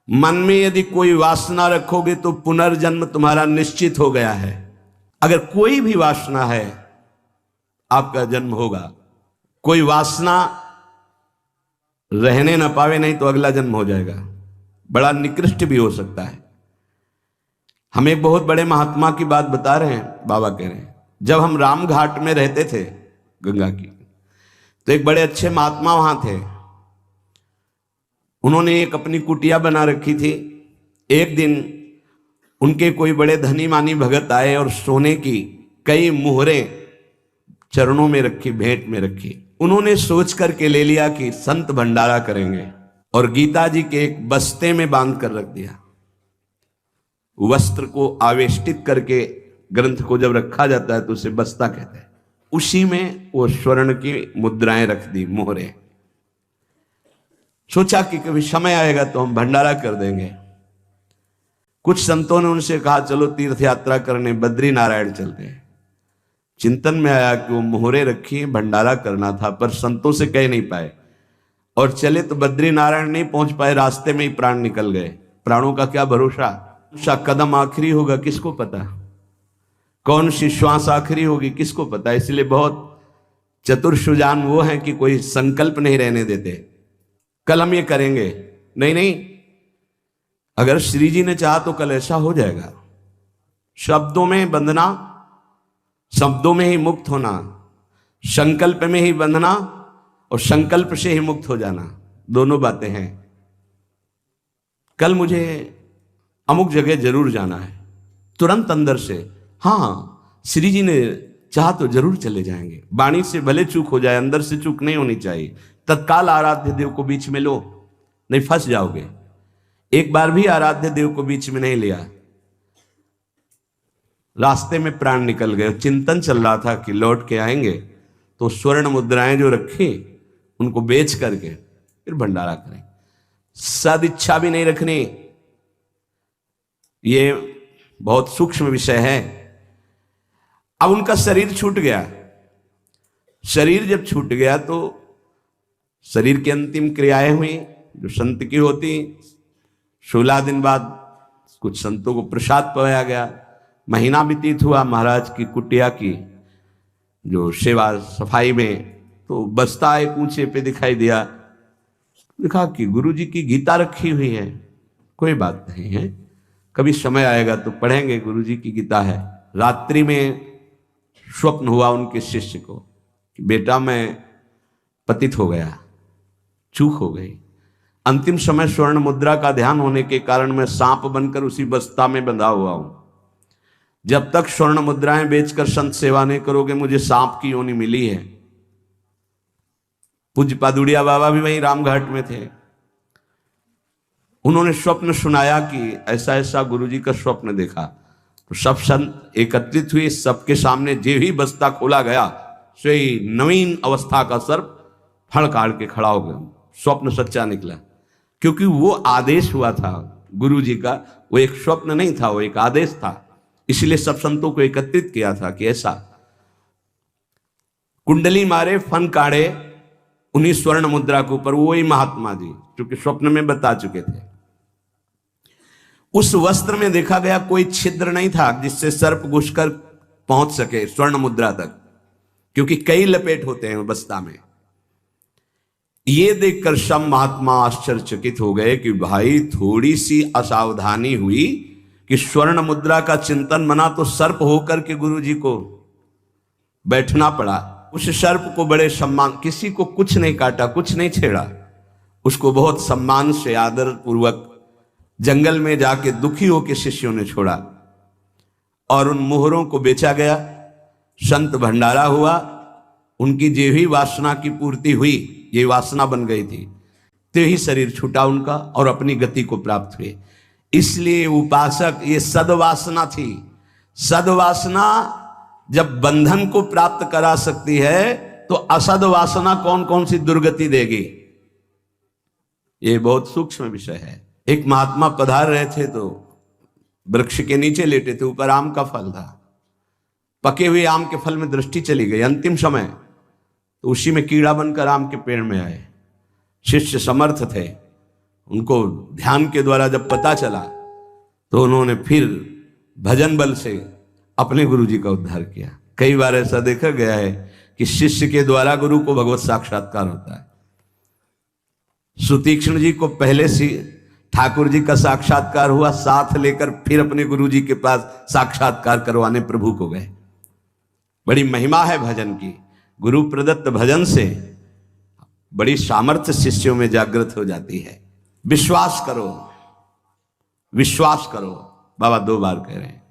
मन में यदि कोई वासना रखोगे तो पुनर्जन्म तुम्हारा निश्चित हो गया है। अगर कोई भी वासना है आपका जन्म होगा। कोई वासना रहने ना पावे नहीं तो अगला जन्म हो जाएगा, बड़ा निकृष्ट भी हो सकता है। हम एक बहुत बड़े महात्मा की बात बता रहे हैं। बाबा कह रहे हैं जब हम राम घाट में रहते थे गंगा की, तो एक बड़े अच्छे महात्मा वहां थे। उन्होंने एक अपनी कुटिया बना रखी थी। एक दिन उनके कोई बड़े धनी मानी भगत आए और सोने की कई मुहरें चरणों में रखी, भेंट में रखी। उन्होंने सोच करके ले लिया कि संत भंडारा करेंगे और गीता जी के एक बस्ते में बांध कर रख दिया। वस्त्र को आवेष्टित करके ग्रंथ को जब रखा जाता है तो उसे बस्ता कहते हैं। उसी में वो स्वर्ण की मुद्राएं रख दी, मोहरें। सोचा कि कभी समय आएगा तो हम भंडारा कर देंगे। कुछ संतों ने उनसे कहा चलो तीर्थ यात्रा करने बद्री नारायण चलते हैं। चिंतन में आया कि वो मोहरे रखी, भंडारा करना था, पर संतों से कह नहीं पाए और चले तो बद्री नारायण नहीं पहुंच पाए। रास्ते में ही प्राण निकल गए। प्राणों का क्या भरोसा, कदम आखिरी होगा किसको पता, कौन सी श्वास आखिरी होगी किसको पता। इसलिए बहुत चतुर सुजान वो हैं कि कोई संकल्प नहीं रहने देते। कल हम ये करेंगे, नहीं नहीं, अगर श्री जी ने चाहा तो कल ऐसा हो जाएगा। शब्दों में बंधना, शब्दों में ही मुक्त होना, संकल्प में ही बंधना और संकल्प से ही मुक्त हो जाना, दोनों बातें हैं। कल मुझे अमुक जगह जरूर जाना है, तुरंत अंदर से हाँ श्री जी ने चाहा तो जरूर चले जाएंगे। वाणी से भले चूक हो जाए, अंदर से चूक नहीं होनी चाहिए। तत्काल आराध्य देव को बीच में लो, नहीं फंस जाओगे। एक बार भी आराध्य देव को बीच में नहीं लिया, रास्ते में प्राण निकल गए। चिंतन चल रहा था कि लौट के आएंगे तो स्वर्ण मुद्राएं जो रखी उनको बेच करके फिर भंडारा करें। सदिच्छा भी नहीं रखनी, ये बहुत सूक्ष्म विषय है। अब उनका शरीर छूट गया। शरीर जब छूट गया तो शरीर की अंतिम क्रियाएं हुई जो संत की होती। 16 दिन बाद कुछ संतों को प्रसाद पवाया गया। महीना व्यतीत हुआ महाराज की कुटिया की जो सेवा सफाई में, तो बस्ता एक ऊंचे पे दिखाई दिया। देखा कि गुरु जी की गीता रखी हुई है। कोई बात नहीं है, कभी समय आएगा तो पढ़ेंगे, गुरु जी की गीता है। रात्रि में स्वप्न हुआ उनके शिष्य को कि बेटा मैं पतित हो गया, चूक हो गई। अंतिम समय स्वर्ण मुद्रा का ध्यान होने के कारण मैं सांप बनकर उसी बस्ता में बंधा हुआ हूं। जब तक स्वर्ण मुद्राएं बेचकर संत सेवा नहीं करोगे, मुझे सांप की योनि मिली है। पूज्य पादुड़िया बाबा भी वहीं रामघाट में थे। उन्होंने स्वप्न सुनाया कि ऐसा ऐसा गुरुजी का स्वप्न देखा। तो सब संत एकत्रित हुए, सबके सामने जे ही बस्ता खोला गया सही नवीन अवस्था का सर्प फड़काड़ के खड़ा हो गया। स्वप्न सच्चा निकला, क्योंकि वो आदेश हुआ था गुरु जी का। वो एक स्वप्न नहीं था, वो एक आदेश था। इसलिए सब संतों को एकत्रित किया था कि ऐसा कुंडली मारे फन काढ़े उन्हीं स्वर्ण मुद्रा के ऊपर वही महात्मा जी, क्योंकि स्वप्न में बता चुके थे। उस वस्त्र में देखा गया कोई छिद्र नहीं था जिससे सर्प घुसकर पहुंच सके स्वर्ण मुद्रा तक, क्योंकि कई लपेट होते हैं बस्ता में। ये देखकर सब महात्मा आश्चर्यचकित हो गए कि भाई थोड़ी सी असावधानी हुई कि स्वर्ण मुद्रा का चिंतन बना तो सर्प होकर के गुरु जी को बैठना पड़ा। उस सर्प को बड़े सम्मान, किसी को कुछ नहीं काटा, कुछ नहीं छेड़ा, उसको बहुत सम्मान से आदर पूर्वक जंगल में जाके दुखी होकर शिष्यों ने छोड़ा और उन मोहरों को बेचा गया। संत भंडारा हुआ, उनकी जो ही वासना की पूर्ति हुई, ये वासना बन गई थी, तो ही शरीर छूटा उनका और अपनी गति को प्राप्त हुए। इसलिए उपासक, ये सद्वासना थी। सद्वासना जब बंधन को प्राप्त करा सकती है तो असद्वासना कौन कौन सी दुर्गति देगी, ये बहुत सूक्ष्म विषय है। एक महात्मा पधार रहे थे तो वृक्ष के नीचे लेटे थे, ऊपर आम का फल था। पके हुए आम के फल में दृष्टि चली गई अंतिम समय, तो उसी में कीड़ा बनकर आम के पेड़ में आए। शिष्य समर्थ थे, उनको ध्यान के द्वारा जब पता चला तो उन्होंने फिर भजन बल से अपने गुरु जी का उद्धार किया। कई बार ऐसा देखा गया है कि शिष्य के द्वारा गुरु को भगवत साक्षात्कार होता है। सुतीक्ष्ण जी को पहले से ठाकुर जी का साक्षात्कार हुआ, साथ लेकर फिर अपने गुरु जी के पास साक्षात्कार करवाने प्रभु को गए। बड़ी महिमा है भजन की। गुरु प्रदत्त भजन से बड़ी सामर्थ्य शिष्यों में जागृत हो जाती है। विश्वास करो, विश्वास करो, बाबा 2 बार कह रहे हैं।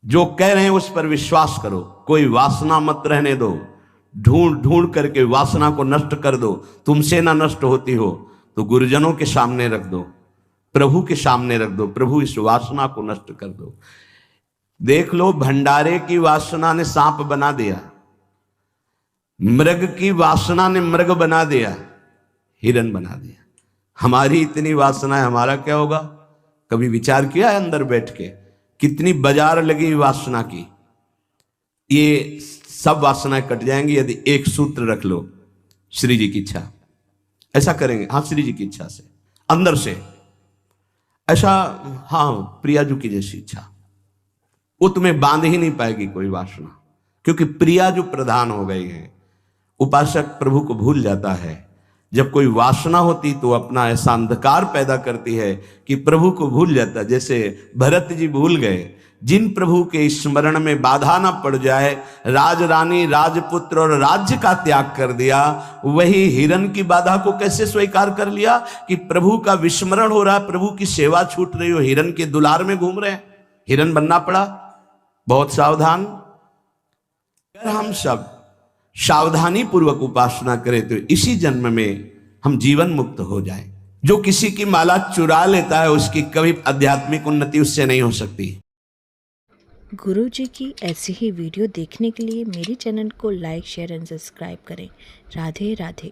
जो कह रहे हैं उस पर विश्वास करो। कोई वासना मत रहने दो, ढूंढ ढूंढ करके वासना को नष्ट कर दो। तुमसे ना नष्ट होती हो तो गुरुजनों के सामने रख दो, प्रभु के सामने रख दो। प्रभु इस वासना को नष्ट कर दो। देख लो, भंडारे की वासना ने सांप बना दिया, मृग की वासना ने मृग बना दिया, हिरन बना दिया। हमारी इतनी वासना है, हमारा क्या होगा? कभी विचार किया है अंदर बैठ के? कितनी बाजार लगी वासना की। ये सब वासनाएं कट जाएंगी यदि एक सूत्र रख लो, श्री जी की इच्छा। ऐसा करेंगे, हाँ, श्री जी की इच्छा से, अंदर से ऐसा, हाँ, प्रियाजू की जैसी इच्छा। वो तुम्हें बांध ही नहीं पाएगी कोई वासना, क्योंकि प्रिया जो प्रधान हो गई है। उपासक प्रभु को भूल जाता है। जब कोई वासना होती तो अपना ऐसा अंधकार पैदा करती है कि प्रभु को भूल जाता। जैसे भरत जी भूल गए, जिन प्रभु के स्मरण में बाधा ना पड़ जाए, राज रानी, राजपुत्र और राज्य का त्याग कर दिया। वही हिरन की बाधा को कैसे स्वीकार कर लिया कि प्रभु का विस्मरण हो रहा है, प्रभु की सेवा छूट रही हो, हिरन के दुलार में घूम रहे हैं, हिरन बनना पड़ा। बहुत सावधान। अगर हम सब सावधानी पूर्वक उपासना करें तो इसी जन्म में हम जीवन मुक्त हो जाएं। जो किसी की माला चुरा लेता है उसकी कभी आध्यात्मिक उन्नति उससे नहीं हो सकती। गुरु जी की ऐसी ही वीडियो देखने के लिए मेरे चैनल को लाइक, शेयर एंड सब्सक्राइब करें। राधे राधे।